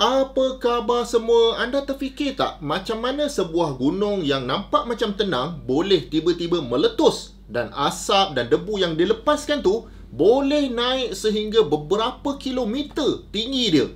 Apa khabar semua? Anda terfikir tak macam mana sebuah gunung yang nampak macam tenang boleh tiba-tiba meletus dan asap dan debu yang dilepaskan tu boleh naik sehingga beberapa kilometer tinggi dia?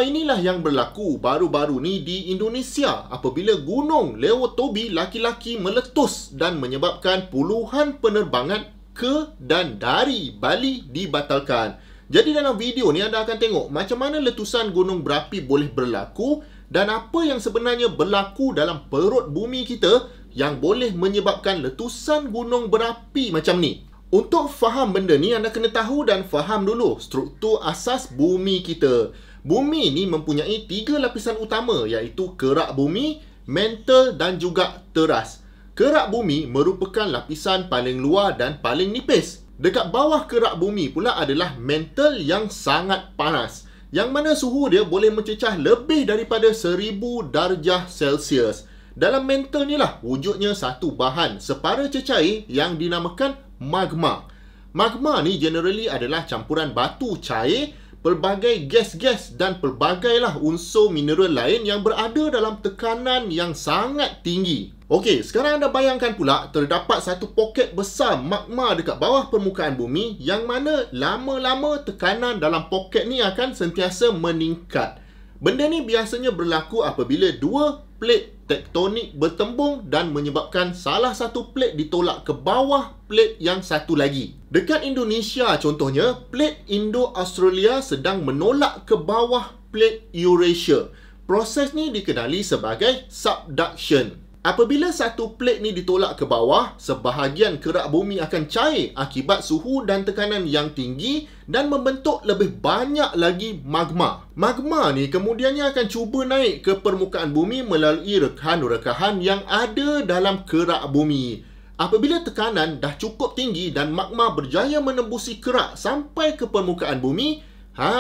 Inilah yang berlaku baru-baru ni di Indonesia apabila gunung Lewotobi laki-laki meletus dan menyebabkan puluhan penerbangan ke dan dari Bali dibatalkan. Jadi dalam video ni anda akan tengok macam mana letusan gunung berapi boleh berlaku dan apa yang sebenarnya berlaku dalam perut bumi kita yang boleh menyebabkan letusan gunung berapi macam ni. Untuk faham benda ni anda kena tahu dan faham dulu struktur asas bumi kita. Bumi ni mempunyai 3 lapisan utama iaitu kerak bumi, mantle dan juga teras. Kerak bumi merupakan lapisan paling luar dan paling nipis. Dekat bawah kerak bumi pula adalah mantle yang sangat panas, yang mana suhu dia boleh mencecah lebih daripada 1000 darjah Celsius. Dalam mantle ni lah wujudnya satu bahan separa cecair yang dinamakan magma. Magma ni generally adalah campuran batu cair, pelbagai gas-gas dan pelbagailah unsur mineral lain yang berada dalam tekanan yang sangat tinggi. Okey, sekarang anda bayangkan pula terdapat satu poket besar magma dekat bawah permukaan bumi yang mana lama-lama tekanan dalam poket ni akan sentiasa meningkat. Benda ni biasanya berlaku apabila dua plate tektonik bertembung dan menyebabkan salah satu plate ditolak ke bawah plate yang satu lagi. Dekat Indonesia contohnya, plate Indo-Australia sedang menolak ke bawah plate Eurasia. Proses ni dikenali sebagai subduction. Apabila satu plate ni ditolak ke bawah, sebahagian kerak bumi akan cair akibat suhu dan tekanan yang tinggi dan membentuk lebih banyak lagi magma. Magma ni kemudiannya akan cuba naik ke permukaan bumi melalui rekahan-rekahan yang ada dalam kerak bumi. Apabila tekanan dah cukup tinggi dan magma berjaya menembusi kerak sampai ke permukaan bumi,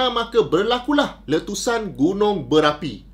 maka berlakulah letusan gunung berapi.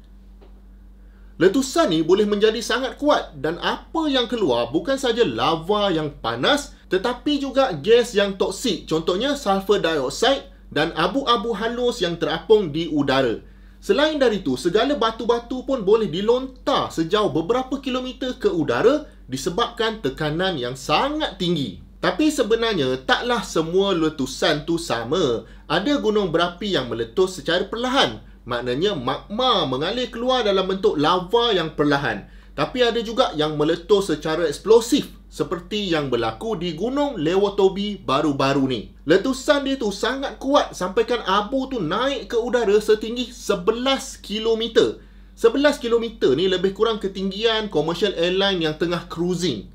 Letusan ni boleh menjadi sangat kuat dan apa yang keluar bukan saja lava yang panas tetapi juga gas yang toksik, contohnya sulfur dioxide dan abu-abu halus yang terapung di udara. Selain dari itu, segala batu-batu pun boleh dilontar sejauh beberapa kilometer ke udara disebabkan tekanan yang sangat tinggi. Tapi sebenarnya taklah semua letusan tu sama. Ada gunung berapi yang meletus secara perlahan. Maknanya magma mengalir keluar dalam bentuk lava yang perlahan. Tapi ada juga yang meletus secara eksplosif seperti yang berlaku di gunung Lewotobi baru-baru ni. Letusan dia tu sangat kuat sampaikan abu tu naik ke udara setinggi 11 km. 11 km ni lebih kurang ketinggian commercial airline yang tengah cruising.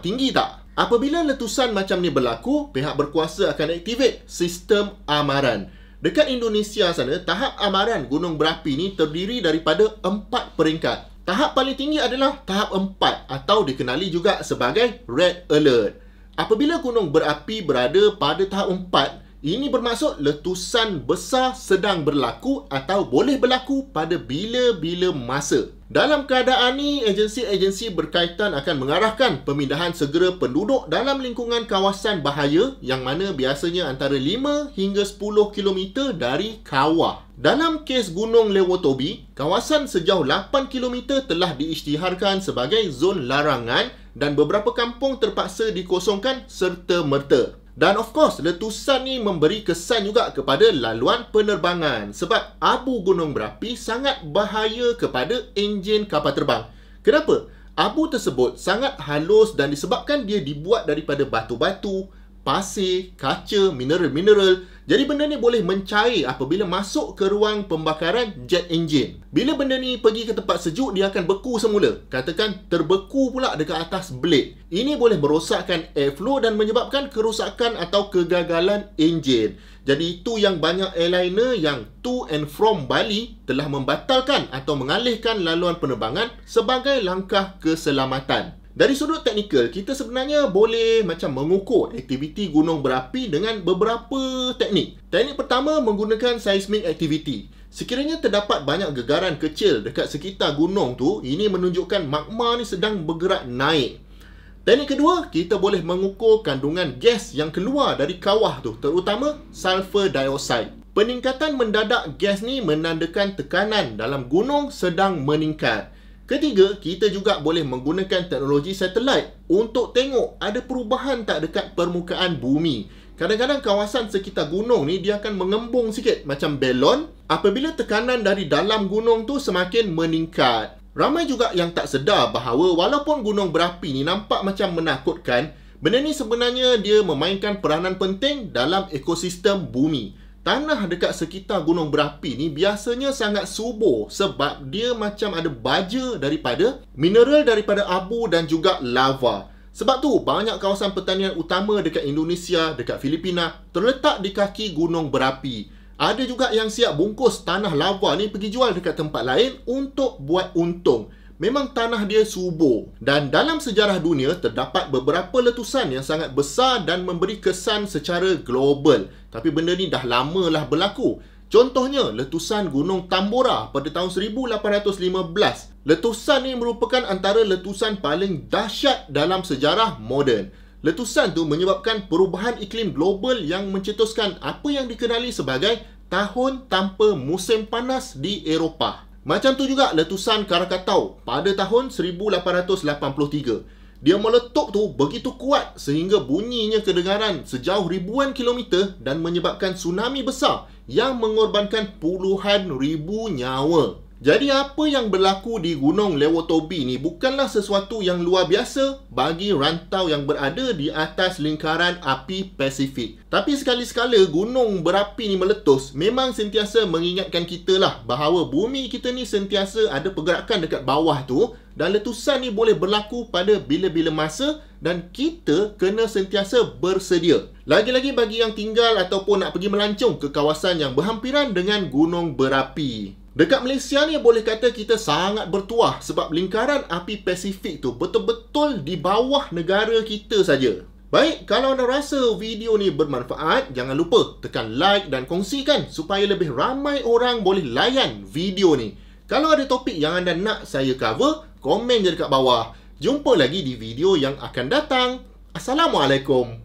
Tinggi tak? Apabila letusan macam ni berlaku, pihak berkuasa akan activate sistem amaran. Dekat Indonesia sana, tahap amaran gunung berapi ni terdiri daripada 4 peringkat. Tahap paling tinggi adalah tahap 4 atau dikenali juga sebagai Red Alert. Apabila gunung berapi berada pada tahap 4, ini bermaksud letusan besar sedang berlaku atau boleh berlaku pada bila-bila masa. Dalam keadaan ni, agensi-agensi berkaitan akan mengarahkan pemindahan segera penduduk dalam lingkungan kawasan bahaya yang mana biasanya antara 5 hingga 10 km dari kawah. Dalam kes Gunung Lewotobi, kawasan sejauh 8 km telah diisytiharkan sebagai zon larangan dan beberapa kampung terpaksa dikosongkan serta-merta. Dan of course, letusan ni memberi kesan juga kepada laluan penerbangan sebab abu gunung berapi sangat bahaya kepada enjin kapal terbang. Kenapa? Abu tersebut sangat halus dan disebabkan dia dibuat daripada batu-batu, pasir, kaca, mineral-mineral. Jadi benda ni boleh mencair apabila masuk ke ruang pembakaran jet engine. Bila benda ni pergi ke tempat sejuk, dia akan beku semula. Katakan terbeku pula dekat atas blade. Ini boleh merosakkan airflow dan menyebabkan kerosakan atau kegagalan enjin. Jadi itu yang banyak airliner yang to and from Bali telah membatalkan atau mengalihkan laluan penerbangan sebagai langkah keselamatan. Dari sudut teknikal, kita sebenarnya boleh macam mengukur aktiviti gunung berapi dengan beberapa teknik. Teknik pertama menggunakan seismic activity. Sekiranya terdapat banyak gegaran kecil dekat sekitar gunung tu, ini menunjukkan magma ni sedang bergerak naik. Teknik kedua, kita boleh mengukur kandungan gas yang keluar dari kawah tu, terutama sulfur dioxide. Peningkatan mendadak gas ni menandakan tekanan dalam gunung sedang meningkat. Ketiga, kita juga boleh menggunakan teknologi satelit untuk tengok ada perubahan tak dekat permukaan bumi. Kadang-kadang kawasan sekitar gunung ni dia akan mengembung sikit macam belon apabila tekanan dari dalam gunung tu semakin meningkat. Ramai juga yang tak sedar bahawa walaupun gunung berapi ni nampak macam menakutkan, benda ni sebenarnya dia memainkan peranan penting dalam ekosistem bumi. Tanah dekat sekitar gunung berapi ni biasanya sangat subur sebab dia macam ada baja daripada mineral daripada abu dan juga lava. Sebab tu banyak kawasan pertanian utama dekat Indonesia, dekat Filipina terletak di kaki gunung berapi. Ada juga yang siap bungkus tanah lava ni pergi jual dekat tempat lain untuk buat untung. Memang tanah dia subur. Dan dalam sejarah dunia terdapat beberapa letusan yang sangat besar dan memberi kesan secara global. Tapi benda ni dah lamalah berlaku. Contohnya letusan Gunung Tambora pada tahun 1815. Letusan ni merupakan antara letusan paling dahsyat dalam sejarah moden. Letusan tu menyebabkan perubahan iklim global yang mencetuskan apa yang dikenali sebagai tahun tanpa musim panas di Eropah. Macam tu juga letusan Krakatau pada tahun 1883. Dia meletup tu begitu kuat sehingga bunyinya kedengaran sejauh ribuan kilometer dan menyebabkan tsunami besar yang mengorbankan puluhan ribu nyawa. Jadi apa yang berlaku di Gunung Lewotobi ni bukanlah sesuatu yang luar biasa bagi rantau yang berada di atas lingkaran api Pasifik. Tapi sekali-sekala gunung berapi ni meletus memang sentiasa mengingatkan kita lah bahawa bumi kita ni sentiasa ada pergerakan dekat bawah tu dan letusan ni boleh berlaku pada bila-bila masa dan kita kena sentiasa bersedia. Lagi-lagi bagi yang tinggal ataupun nak pergi melancong ke kawasan yang berhampiran dengan gunung berapi. Dekat Malaysia ni boleh kata kita sangat bertuah sebab lingkaran api Pasifik tu betul-betul di bawah negara kita saja. Baik, kalau anda rasa video ni bermanfaat, jangan lupa tekan like dan kongsikan supaya lebih ramai orang boleh layan video ni. Kalau ada topik yang anda nak saya cover, komen je dekat bawah. Jumpa lagi di video yang akan datang. Assalamualaikum.